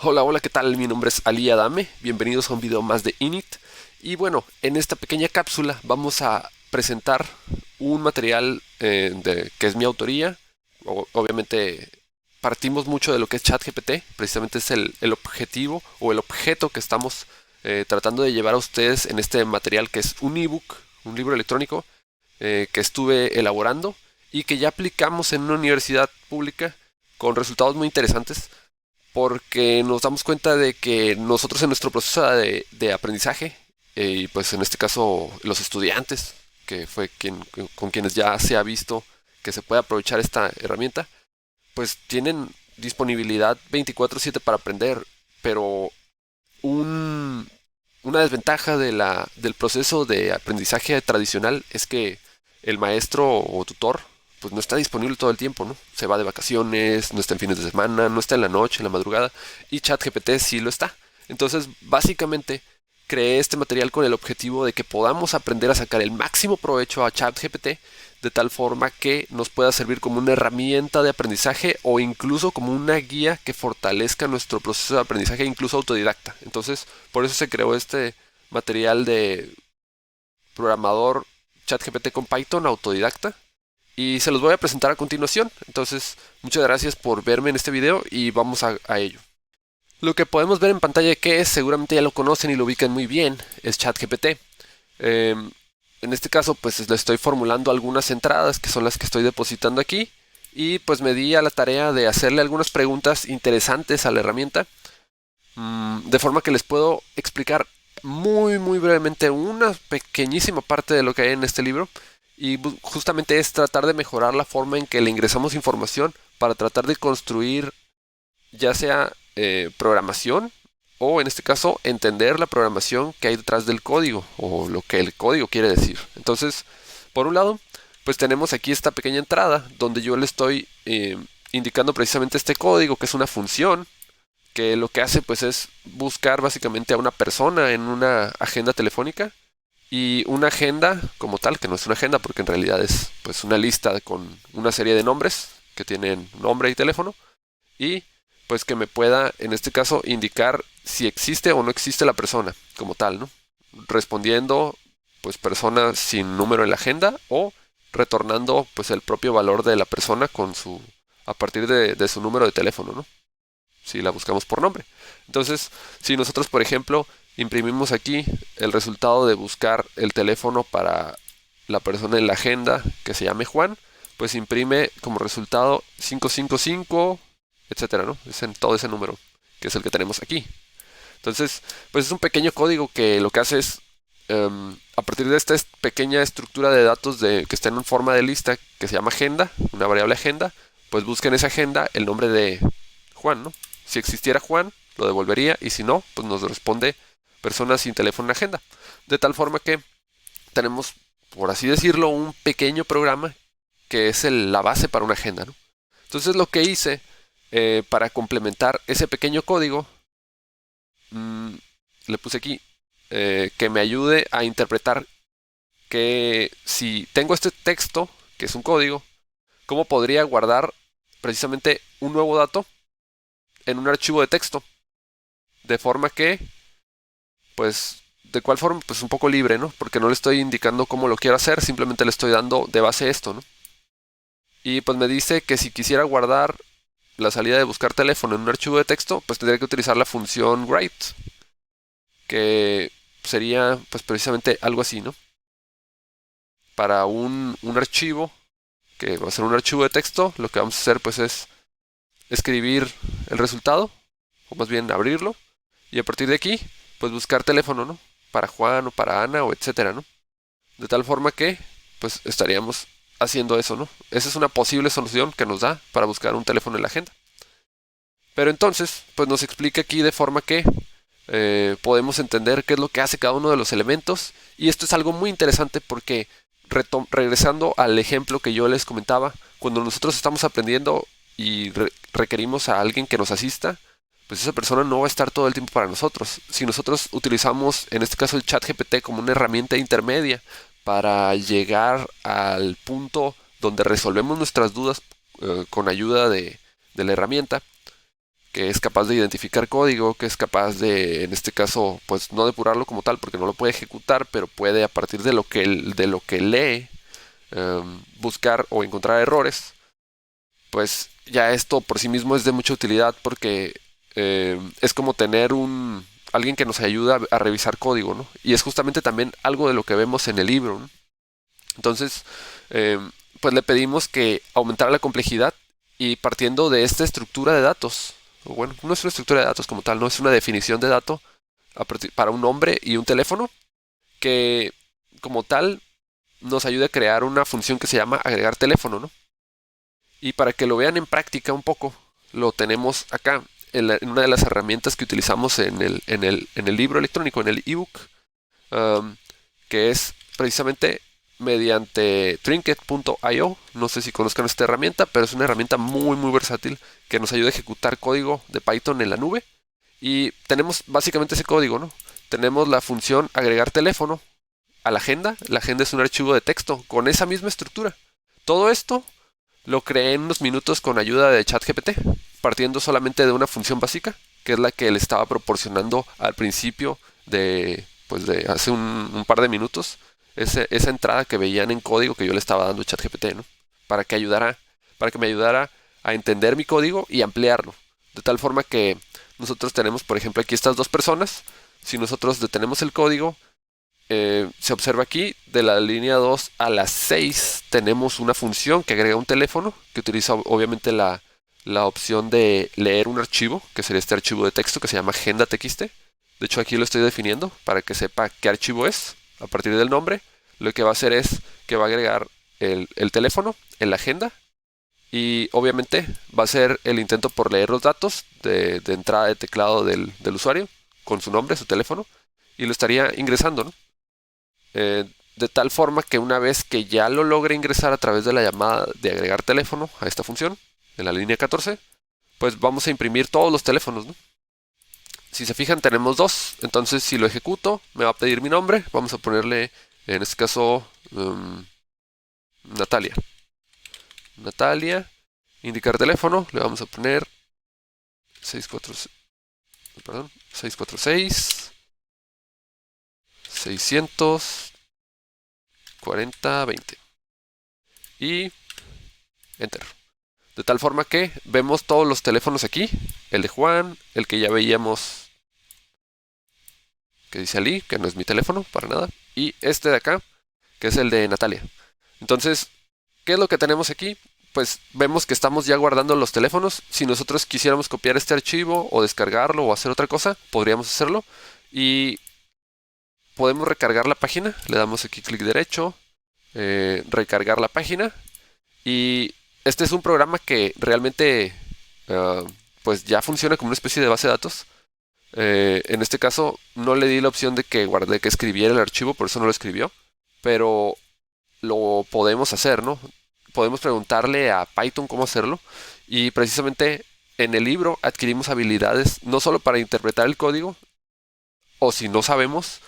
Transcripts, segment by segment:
Hola, hola, ¿qué tal? Mi nombre es Ali Adame, bienvenidos a un video más de Init. Y bueno, en esta pequeña cápsula vamos a presentar un material que es mi autoría. Obviamente partimos mucho de lo que es ChatGPT, precisamente es el objetivo o el objeto que estamos tratando de llevar a ustedes en este material que es un ebook, un libro electrónico que estuve elaborando y que ya aplicamos en una universidad pública con resultados muy interesantes porque nos damos cuenta de que nosotros en nuestro proceso de aprendizaje, y pues en este caso los estudiantes, que fue con quienes ya se ha visto que se puede aprovechar esta herramienta, pues tienen disponibilidad 24/7 para aprender, pero un, una desventaja del proceso de aprendizaje tradicional es que el maestro o tutor pues no está disponible todo el tiempo, ¿no? Se va de vacaciones, no está en fines de semana, no está en la noche, en la madrugada, y ChatGPT sí lo está. Entonces, básicamente, creé este material con el objetivo de que podamos aprender a sacar el máximo provecho a ChatGPT de tal forma que nos pueda servir como una herramienta de aprendizaje o incluso como una guía que fortalezca nuestro proceso de aprendizaje, incluso autodidacta. Entonces, por eso se creó este material de programador ChatGPT con Python autodidacta y se los voy a presentar a continuación. Entonces, muchas gracias por verme en este video y vamos a ello. Lo que podemos ver en pantalla que es, seguramente ya lo conocen y lo ubican muy bien, es ChatGPT. Eh, en este caso, pues le estoy formulando algunas entradas que son las que estoy depositando aquí. Y pues me di a la tarea de hacerle algunas preguntas interesantes a la herramienta. De forma que les puedo explicar muy brevemente una pequeñísima parte de lo que hay en este libro. Y justamente es tratar de mejorar la forma en que le ingresamos información para tratar de construir ya sea programación o en este caso entender la programación que hay detrás del código o lo que el código quiere decir. Entonces, por un lado, pues tenemos aquí esta pequeña entrada donde yo le estoy indicando precisamente este código que es una función que lo que hace pues es buscar básicamente a una persona en una agenda telefónica y una agenda como tal, que no es una agenda porque en realidad es pues una lista con una serie de nombres que tienen nombre y teléfono y pues que me pueda, en este caso, indicar si existe o no existe la persona como tal, ¿no? Respondiendo, pues persona sin número en la agenda o retornando, pues el propio valor de la persona con su, a partir de su número de teléfono, ¿no? Si la buscamos por nombre. Entonces, si nosotros, por ejemplo, imprimimos aquí el resultado de buscar el teléfono para la persona en la agenda que se llame Juan, pues imprime como resultado 555 etcétera, ¿no? Es en todo ese número, que es el que tenemos aquí. Entonces, pues es un pequeño código que lo que hace es, a partir de esta pequeña estructura de datos que está en forma de lista, que se llama agenda, una variable agenda, pues busca en esa agenda el nombre de Juan, ¿no? Si existiera Juan, lo devolvería, y si no, pues nos responde persona sin teléfono en agenda. De tal forma que tenemos, por así decirlo, un pequeño programa que es la base para una agenda, ¿no? Entonces lo que hice para complementar ese pequeño código, mmm, le puse aquí que me ayude a interpretar que si tengo este texto, que es un código, ¿cómo podría guardar precisamente un nuevo dato en un archivo de texto? De forma que, pues, de cuál forma, pues un poco libre, ¿no? Porque no le estoy indicando cómo lo quiero hacer, simplemente le estoy dando de base esto, ¿no? Y pues me dice que si quisiera guardar la salida de buscar teléfono en un archivo de texto, pues tendría que utilizar la función write, que sería pues precisamente algo así, ¿no? Para un archivo, que va a ser un archivo de texto, lo que vamos a hacer pues es escribir el resultado, o más bien abrirlo, y a partir de aquí, pues buscar teléfono, ¿no? Para Juan o para Ana o etcétera, ¿no? De tal forma que, pues estaríamos haciendo eso, ¿no? Esa es una posible solución que nos da para buscar un teléfono en la agenda. Pero entonces, pues nos explica aquí de forma que podemos entender qué es lo que hace cada uno de los elementos. Y esto es algo muy interesante porque, regresando al ejemplo que yo les comentaba, cuando nosotros estamos aprendiendo y requerimos a alguien que nos asista, pues esa persona no va a estar todo el tiempo para nosotros. Si nosotros utilizamos, en este caso, el chat GPT como una herramienta intermedia para llegar al punto donde resolvemos nuestras dudas con ayuda de la herramienta, que es capaz de identificar código, que es capaz de, en este caso, pues no depurarlo como tal, porque no lo puede ejecutar, pero puede a partir de de lo que lee, buscar o encontrar errores. Pues ya esto por sí mismo es de mucha utilidad porque es como tener alguien que nos ayuda a revisar código, ¿no? Y es justamente también algo de lo que vemos en el libro, ¿no? Entonces, eh, pues le pedimos que aumentara la complejidad y partiendo de esta estructura de datos, o bueno, no es una estructura de datos como tal, no es una definición de dato para un nombre y un teléfono, que como tal nos ayude a crear una función que se llama agregar teléfono, ¿no? Y para que lo vean en práctica un poco, lo tenemos acá en una de las herramientas que utilizamos en el libro electrónico, en el ebook, um, que es precisamente mediante Trinket.io. No sé si conozcan esta herramienta, pero es una herramienta muy versátil que nos ayuda a ejecutar código de Python en la nube. Y tenemos básicamente ese código, ¿no? Tenemos la función agregar teléfono a la agenda. La agenda es un archivo de texto con esa misma estructura. Todo esto lo creé en unos minutos con ayuda de ChatGPT, partiendo solamente de una función básica, que es la que le estaba proporcionando al principio pues de hace un par de minutos, esa entrada que veían en código que yo le estaba dando a ChatGPT, ¿no? Para que para que me ayudara a entender mi código y ampliarlo. De tal forma que nosotros tenemos, por ejemplo, aquí estas dos personas. Si nosotros detenemos el código, se observa aquí, de la línea 2 a la 6 tenemos una función que agrega un teléfono, que utiliza obviamente la opción de leer un archivo, que sería este archivo de texto que se llama agenda.txt. De hecho aquí lo estoy definiendo para que sepa qué archivo es, a partir del nombre. Lo que va a hacer es que va a agregar el teléfono en la agenda y obviamente va a ser el intento por leer los datos de entrada de teclado del usuario con su nombre, su teléfono, y lo estaría ingresando, ¿no? De tal forma que una vez que ya lo logre ingresar a través de la llamada de agregar teléfono a esta función, en la línea 14, pues vamos a imprimir todos los teléfonos, ¿no? Si se fijan, tenemos dos. Entonces, si lo ejecuto, me va a pedir mi nombre. Vamos a ponerle, en este caso, Natalia. Natalia. Indicar teléfono. Le vamos a poner 646 600 4020 y enter. De tal forma que vemos todos los teléfonos aquí, el de Juan, el que ya veíamos que dice Ali, que no es mi teléfono para nada, y este de acá, que es el de Natalia. Entonces, ¿qué es lo que tenemos aquí? Pues vemos que estamos ya guardando los teléfonos. Si nosotros quisiéramos copiar este archivo o descargarlo o hacer otra cosa, podríamos hacerlo. Y podemos recargar la página. Le damos aquí clic derecho, recargar la página. Y este es un programa que realmente pues ya funciona como una especie de base de datos. En este caso no le di la opción de que escribiera el archivo, por eso no lo escribió. Pero lo podemos hacer, ¿no? Podemos preguntarle a Python cómo hacerlo. Y precisamente en el libro adquirimos habilidades no solo para interpretar el código, o si no sabemos,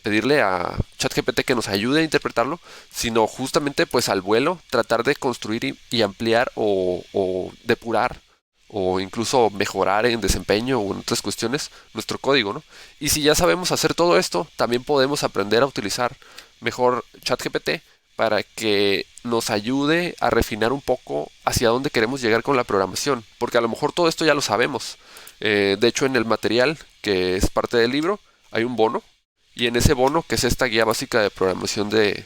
pedirle a ChatGPT que nos ayude a interpretarlo, sino justamente pues al vuelo tratar de construir y ampliar o depurar o incluso mejorar en desempeño o en otras cuestiones nuestro código, ¿no? Y si ya sabemos hacer todo esto, también podemos aprender a utilizar mejor ChatGPT para que nos ayude a refinar un poco hacia dónde queremos llegar con la programación, porque a lo mejor todo esto ya lo sabemos. De hecho, en el material que es parte del libro hay un bono, y en ese bono, que es esta guía básica de programación de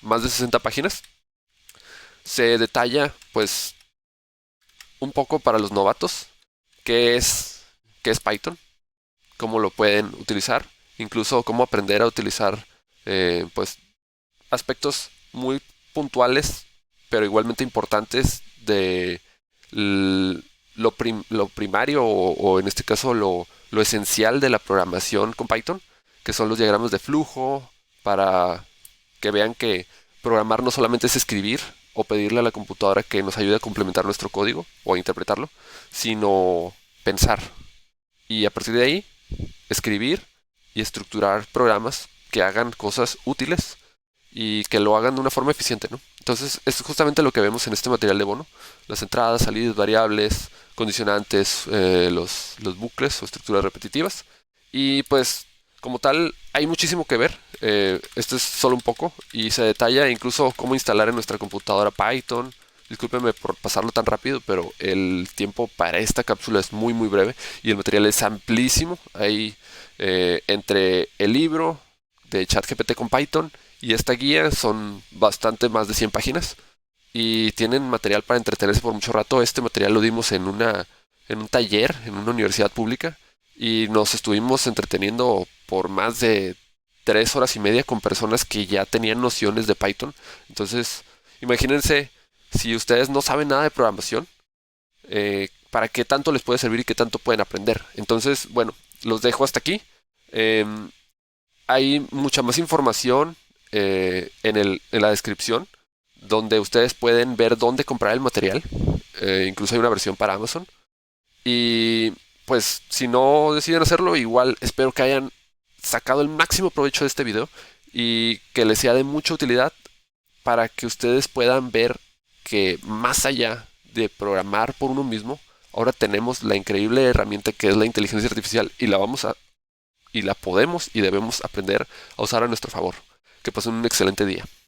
más de 60 páginas, se detalla pues un poco para los novatos qué es Python, cómo lo pueden utilizar, incluso cómo aprender a utilizar pues aspectos muy puntuales, pero igualmente importantes de lo primario o en este caso lo esencial de la programación con Python, que son los diagramas de flujo, para que vean que programar no solamente es escribir o pedirle a la computadora que nos ayude a complementar nuestro código o a interpretarlo, sino pensar. Y a partir de ahí, escribir y estructurar programas que hagan cosas útiles y que lo hagan de una forma eficiente, ¿no? Entonces, es justamente lo que vemos en este material de bono. Las entradas, salidas, variables, condicionantes, los bucles o estructuras repetitivas. Y pues, como tal, hay muchísimo que ver. Esto es solo un poco y se detalla incluso cómo instalar en nuestra computadora Python. Discúlpeme por pasarlo tan rápido, pero el tiempo para esta cápsula es muy muy breve y el material es amplísimo. Hay entre el libro de ChatGPT con Python y esta guía son bastante más de 100 páginas y tienen material para entretenerse por mucho rato. Este material lo dimos en un taller en una universidad pública y nos estuvimos entreteniendo por más de 3 horas y media con personas que ya tenían nociones de Python. Entonces, imagínense si ustedes no saben nada de programación, para qué tanto les puede servir y qué tanto pueden aprender. Entonces, bueno, los dejo hasta aquí. Em, Hay mucha más información en la descripción, donde ustedes pueden ver dónde comprar el material. Incluso hay una versión para Amazon. Y pues si no deciden hacerlo, igual espero que hayan sacado el máximo provecho de este video y que les sea de mucha utilidad para que ustedes puedan ver que más allá de programar por uno mismo, ahora tenemos la increíble herramienta que es la inteligencia artificial y la podemos y debemos aprender a usar a nuestro favor. Que pasen un excelente día.